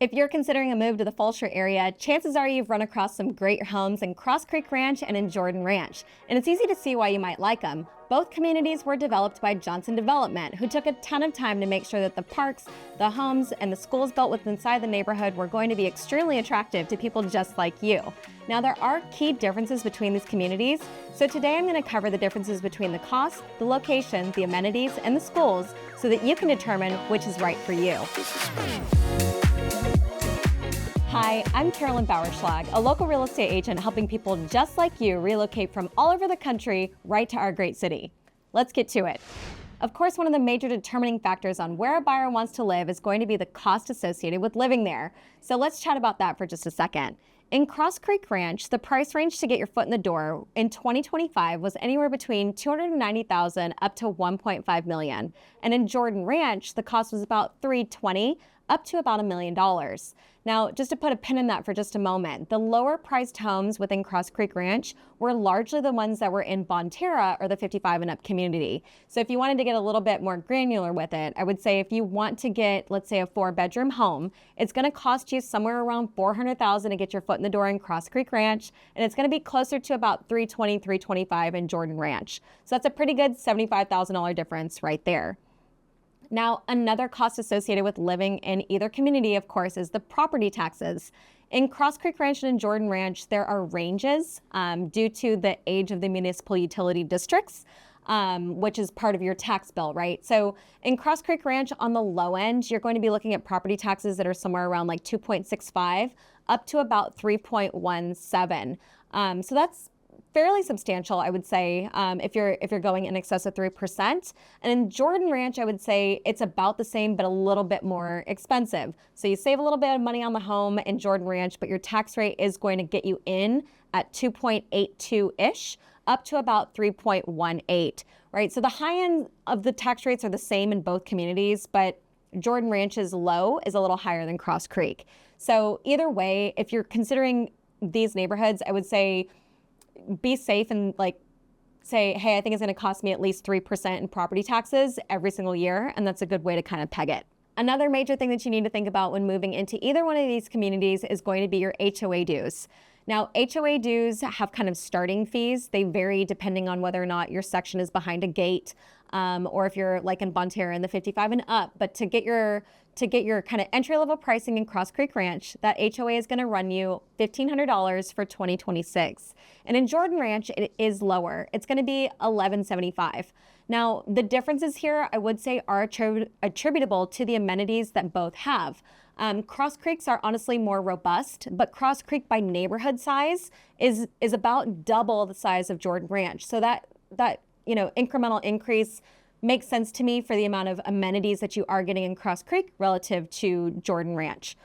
If you're considering a move to the Fulshear area, chances are you've run across some great homes in Cross Creek Ranch and in Jordan Ranch, and it's easy to see why you might like them. Both communities were developed by Johnson Development, who took a ton of time to make sure that the parks, the homes, and the schools built within inside the neighborhood were going to be extremely attractive to people just like you. Now, there are key differences between these communities, so today I'm going to cover the differences between the cost, the location, the amenities, and the schools so that you can determine which is right for you. Hi, I'm Carolyn Bauerschlag, a local real estate agent helping people just like you relocate from all over the country right to our great city. Let's get to it. Of course, one of the major determining factors on where a buyer wants to live is going to be the cost associated with living there. So let's chat about that for just a second. In Cross Creek Ranch, the price range to get your foot in the door in 2025 was anywhere between $290,000 up to $1.5 million. And in Jordan Ranch, the cost was about $320,000 up to about $1 million. Now, just to put a pin in that for just a moment, the lower priced homes within Cross Creek Ranch were largely the ones that were in Bonterra or the 55 and up community. So if you wanted to get a little bit more granular with it, I would say if you want to get, let's say, a 4-bedroom home, it's going to cost you somewhere around $400,000 to get your foot in the door in Cross Creek Ranch, and it's going to be closer to about $320,000, $325,000 in Jordan Ranch. So that's a pretty good $75,000 difference right there. Now, another cost associated with living in either community, of course, is the property taxes. In Cross Creek Ranch and in Jordan Ranch, there are ranges due to the age of the municipal utility districts, which is part of your tax bill, right? So in Cross Creek Ranch, on the low end, you're going to be looking at property taxes that are somewhere around like 2.65 up to about 3.17. So that's fairly substantial, I would say, if you're going in excess of 3%. And in Jordan Ranch, I would say it's about the same, but a little bit more expensive. So you save a little bit of money on the home in Jordan Ranch, but your tax rate is going to get you in at 2.82-ish, up to about 3.18, right? So the high end of the tax rates are the same in both communities, but Jordan Ranch's low is a little higher than Cross Creek. So either way, if you're considering these neighborhoods, I would say be safe and say, hey, I think it's going to cost me at least 3% in property taxes every single year. And that's a good way to kind of peg it. Another major thing that you need to think about when moving into either one of these communities is going to be your HOA dues. Now, HOA dues have kind of starting fees. They vary depending on whether or not your section is behind a gate, or if you're like in Bonterra in the 55 and up. But to get your kind of entry-level pricing in Cross Creek Ranch, that HOA is going to run you $1,500 for 2026. And in Jordan Ranch, it is lower. It's going to be $1,175. Now, the differences here, I would say, are attributable to the amenities that both have. Cross Creeks are honestly more robust, but Cross Creek by neighborhood size is about double the size of Jordan Ranch. So that incremental increase makes sense to me for the amount of amenities that you are getting in Cross Creek relative to Jordan Ranch.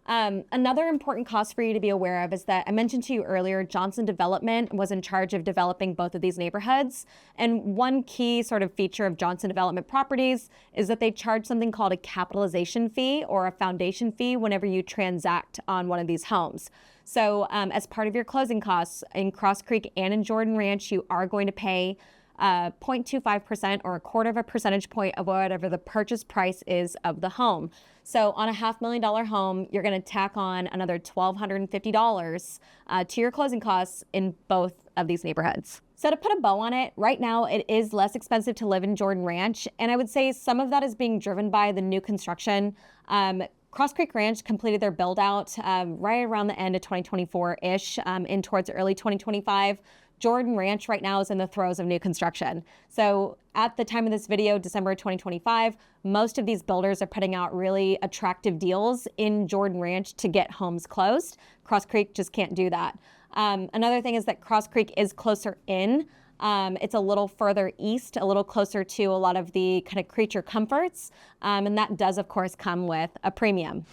Another important cost for you to be aware of is that I mentioned to you earlier, Johnson Development was in charge of developing both of these neighborhoods. And one key sort of feature of Johnson Development properties is that they charge something called a capitalization fee or a foundation fee whenever you transact on one of these homes. So as part of your closing costs in Cross Creek and in Jordan Ranch, you are going to pay 0.25% or a quarter of a percentage point of whatever the purchase price is of the home. So on a $500,000 home, you're going to tack on another $1,250 to your closing costs in both of these neighborhoods. So to put a bow on it, right now it is less expensive to live in Jordan Ranch, and I would say some of that is being driven by the new construction. Cross Creek Ranch completed their build out right around the end of 2024-ish, in towards early 2025. Jordan Ranch right now is in the throes of new construction. So at the time of this video, December 2025, most of these builders are putting out really attractive deals in Jordan Ranch to get homes closed. Cross Creek just can't do that. Another thing is that Cross Creek is closer in. It's a little further east, a little closer to a lot of the kind of creature comforts. And that does, of course, come with a premium.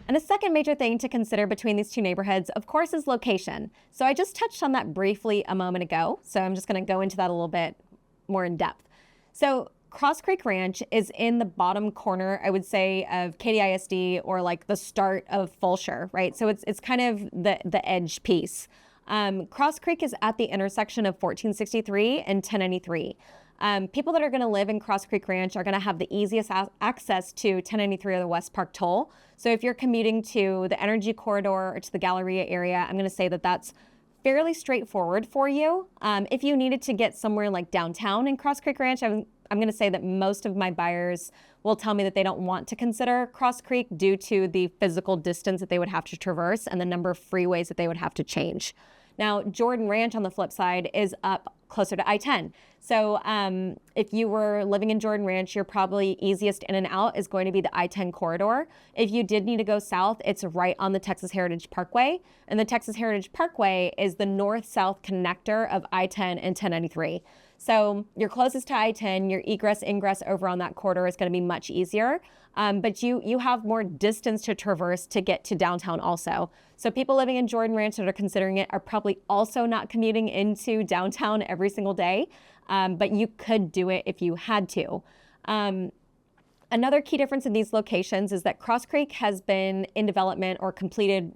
And a second major thing to consider between these two neighborhoods, of course, is location. So I just touched on that briefly a moment ago, so I'm just going to go into that a little bit more in depth. So Cross Creek Ranch is in the bottom corner, I would say, of Katy ISD or like the start of Fulshear, right? So it's kind of the edge piece. Cross Creek is at the intersection of 1463 and 1093. People that are going to live in Cross Creek Ranch are going to have the easiest access to 1093 or the West Park Toll. So if you're commuting to the Energy Corridor or to the Galleria area, I'm going to say that that's fairly straightforward for you. If you needed to get somewhere like downtown in Cross Creek Ranch, I'm going to say that most of my buyers will tell me that they don't want to consider Cross Creek due to the physical distance that they would have to traverse and the number of freeways that they would have to change. Now, Jordan Ranch, on the flip side, is up closer to I-10. So if you were living in Jordan Ranch, your probably easiest in and out is going to be the I-10 corridor. If you did need to go south, it's right on the Texas Heritage Parkway. And the Texas Heritage Parkway is the north-south connector of I-10 and 1093. So you're closest to I-10, your egress, ingress over on that corridor is going to be much easier. But you have more distance to traverse to get to downtown also. So people living in Jordan Ranch that are considering it are probably also not commuting into downtown every single day, but you could do it if you had to. Another key difference in these locations is that Cross Creek has been in development or completed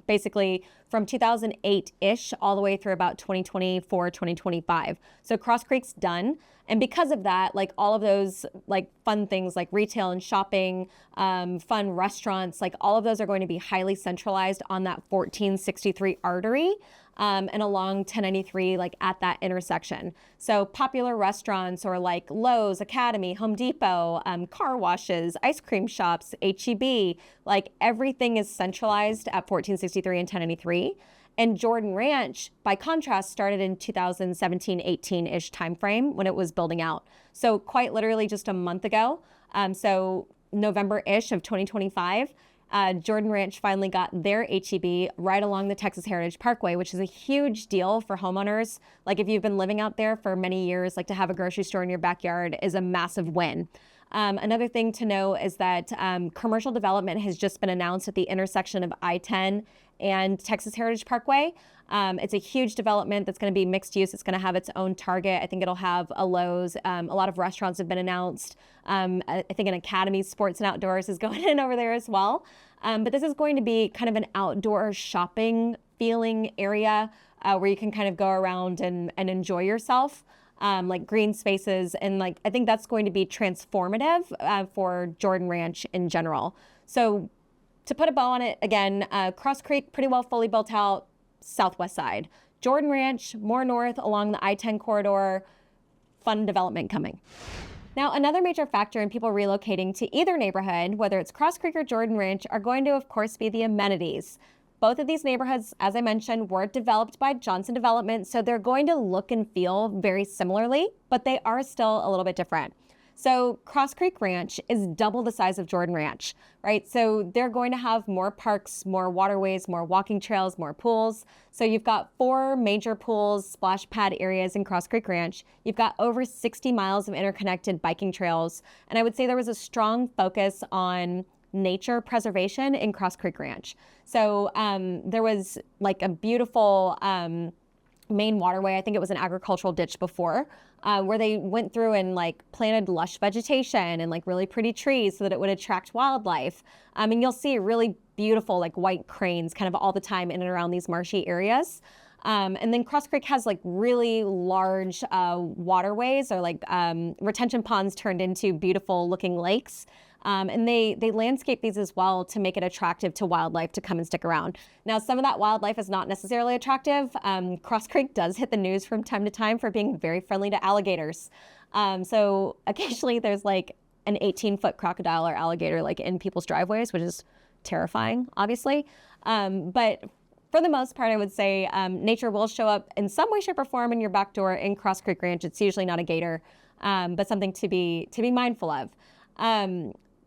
basically from 2008-ish all the way through about 2024, 2025. So Cross Creek's done. And because of that, like all of those like fun things like retail and shopping, fun restaurants, like all of those are going to be highly centralized on that 1463 artery and along 1093, like at that intersection. So popular restaurants or like Lowe's, Academy, Home Depot, car washes, ice cream shops, HEB, like everything is centralized at 1463 and 1093. And Jordan Ranch, by contrast, started in 2017-18-ish timeframe when it was building out. So quite literally just a month ago, so November-ish of 2025, Jordan Ranch finally got their HEB right along the Texas Heritage Parkway, which is a huge deal for homeowners. Like if you've been living out there for many years, like to have a grocery store in your backyard is a massive win. Another thing to know is that commercial development has just been announced at the intersection of I-10 and Texas Heritage Parkway. It's a huge development that's going to be mixed use. It's going to have its own Target. I think it'll have a Lowe's. A lot of restaurants have been announced. I think an Academy Sports and Outdoors is going in over there as well. But this is going to be kind of an outdoor shopping feeling area where you can kind of go around and enjoy yourself. Like green spaces. And like, I think that's going to be transformative for Jordan Ranch in general. So to put a bow on it, again, Cross Creek, pretty well fully built out, southwest side. Jordan Ranch, more north along the I-10 corridor, fun development coming. Now, another major factor in people relocating to either neighborhood, whether it's Cross Creek or Jordan Ranch, are going to, of course, be the amenities. Both of these neighborhoods, as I mentioned, were developed by Johnson Development, so they're going to look and feel very similarly, but they are still a little bit different. So Cross Creek Ranch is double the size of Jordan Ranch, right? So they're going to have more parks, more waterways, more walking trails, more pools. So you've got 4 major pools, splash pad areas in Cross Creek Ranch. You've got over 60 miles of interconnected biking trails. And I would say there was a strong focus on nature preservation in Cross Creek Ranch. So there was like a beautiful main waterway. I think it was an agricultural ditch before, where they went through and like planted lush vegetation and like really pretty trees so that it would attract wildlife. And you'll see really beautiful like white cranes kind of all the time in and around these marshy areas. And then Cross Creek has like really large waterways or like retention ponds turned into beautiful looking lakes. And they landscape these as well to make it attractive to wildlife to come and stick around. Now, some of that wildlife is not necessarily attractive. Cross Creek does hit the news from time to time for being very friendly to alligators. So occasionally there's like an 18-foot crocodile or alligator like in people's driveways, which is terrifying, obviously. But for the most part, I would say nature will show up in some way, shape, or form in your back door in Cross Creek Ranch. It's usually not a gator, but something to be mindful of.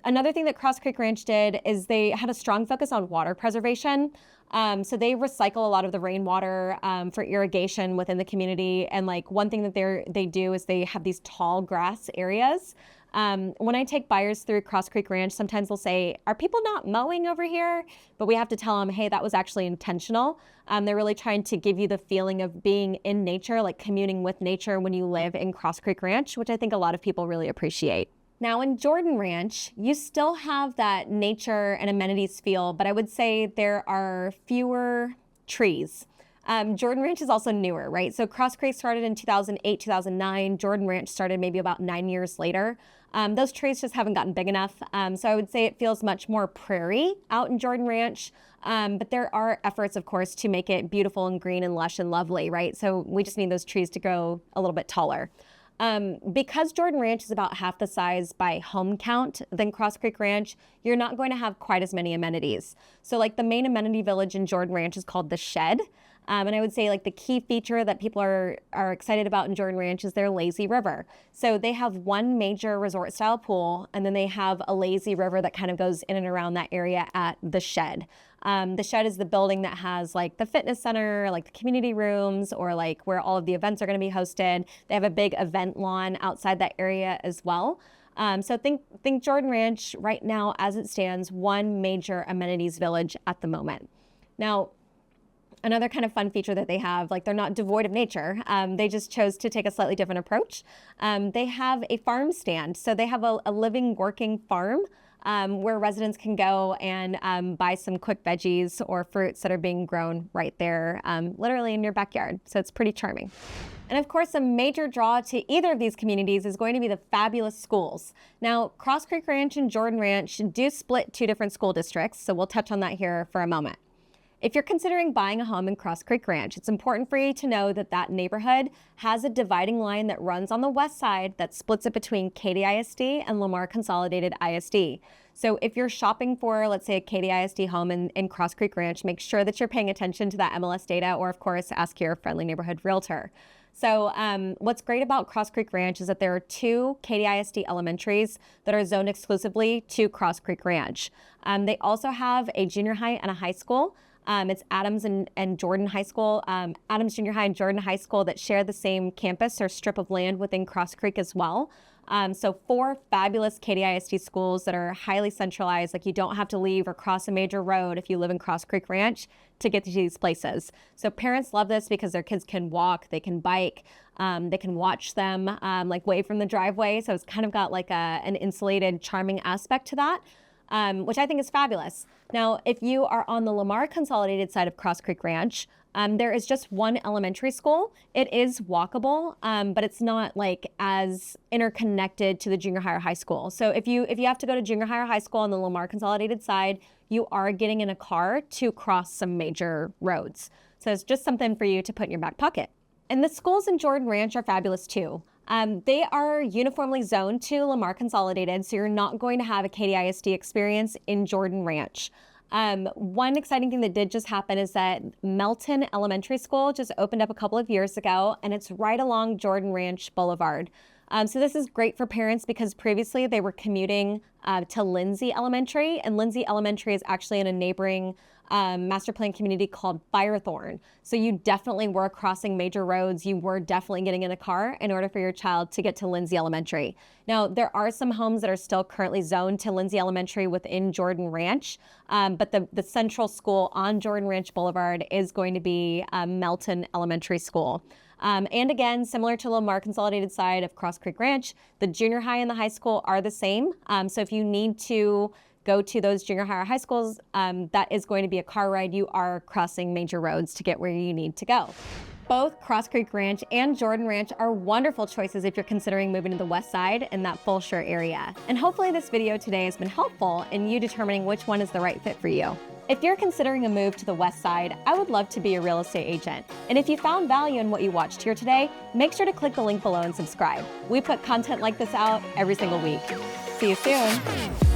Another thing that Cross Creek Ranch did is they had a strong focus on water preservation. So they recycle a lot of the rainwater for irrigation within the community. And like one thing that they do is they have these tall grass areas. When I take buyers through Cross Creek Ranch, sometimes they'll say, are people not mowing over here? But we have to tell them, hey, that was actually intentional. They're really trying to give you the feeling of being in nature, like communing with nature when you live in Cross Creek Ranch, which I think a lot of people really appreciate. Now in Jordan Ranch, you still have that nature and amenities feel, but I would say there are fewer trees. Jordan Ranch is also newer, right? So Cross Creek started in 2008, 2009. Jordan Ranch started maybe about 9 years later. Those trees just haven't gotten big enough. So I would say it feels much more prairie out in Jordan Ranch. But there are efforts, of course, to make it beautiful and green and lush and lovely, right? So we just need those trees to grow a little bit taller. Because Jordan Ranch is about half the size by home count than Cross Creek Ranch, you're not going to have quite as many amenities. So like the main amenity village in Jordan Ranch is called the Shed. And I would say like the key feature that people are excited about in Jordan Ranch is their lazy river. So they have one major resort style pool, and then they have a lazy river that kind of goes in and around that area at the Shed. The Shed is the building that has like the fitness center, like the community rooms, or like where all of the events are going to be hosted. They have a big event lawn outside that area as well. So think Jordan Ranch right now as it stands, one major amenities village at the moment. Now, another kind of fun feature that they have, like they're not devoid of nature. They just chose to take a slightly different approach. They have a farm stand. So they have a living, working farm where residents can go and buy some quick veggies or fruits that are being grown right there, literally in your backyard. So it's pretty charming. And of course, a major draw to either of these communities is going to be the fabulous schools. Now, Cross Creek Ranch and Jordan Ranch do split two different school districts, so we'll touch on that here for a moment. If you're considering buying a home in Cross Creek Ranch, it's important for you to know that that neighborhood has a dividing line that runs on the west side that splits it between Katy ISD and Lamar Consolidated ISD. So if you're shopping for, let's say, a Katy ISD home in Cross Creek Ranch, make sure that you're paying attention to that MLS data, or of course, ask your friendly neighborhood realtor. So what's great about Cross Creek Ranch is that there are two Katy ISD elementaries that are zoned exclusively to Cross Creek Ranch. They also have a junior high and a high school. It's Adams and Jordan High School, Adams Junior High and Jordan High School that share the same campus or strip of land within Cross Creek as well. So 4 fabulous Katy ISD schools that are highly centralized, like you don't have to leave or cross a major road if you live in Cross Creek Ranch to get to these places. So parents love this because their kids can walk, they can bike, they can watch them like wave from the driveway. So it's kind of got like an insulated, charming aspect to that. Which I think is fabulous. Now, if you are on the Lamar Consolidated side of Cross Creek Ranch, there is just one elementary school. It is walkable, but it's not like as interconnected to the junior high or high school. So if you have to go to junior high or high school on the Lamar Consolidated side, you are getting in a car to cross some major roads. So it's just something for you to put in your back pocket. And the schools in Jordan Ranch are fabulous too. They are uniformly zoned to Lamar Consolidated, so you're not going to have a Katy ISD experience in Jordan Ranch. One exciting thing that did just happen is that Melton Elementary School just opened up a couple of years ago, and it's right along Jordan Ranch Boulevard. So this is great for parents because previously they were commuting to Lindsay Elementary, and Lindsay Elementary is actually in a neighboring master plan community called Firethorn. So you definitely were crossing major roads. You were definitely getting in a car in order for your child to get to Lindsay Elementary. Now, there are some homes that are still currently zoned to Lindsay Elementary within Jordan Ranch, but the central school on Jordan Ranch Boulevard is going to be Melton Elementary School. And again, similar to Lamar Consolidated side of Cross Creek Ranch, the junior high and the high school are the same. So if you need to go to those junior high or high schools, that is going to be a car ride. You are crossing major roads to get where you need to go. Both Cross Creek Ranch and Jordan Ranch are wonderful choices if you're considering moving to the west side in that Fulshear area. And hopefully this video today has been helpful in you determining which one is the right fit for you. If you're considering a move to the west side, I would love to be a real estate agent. And if you found value in what you watched here today, make sure to click the link below and subscribe. We put content like this out every single week. See you soon.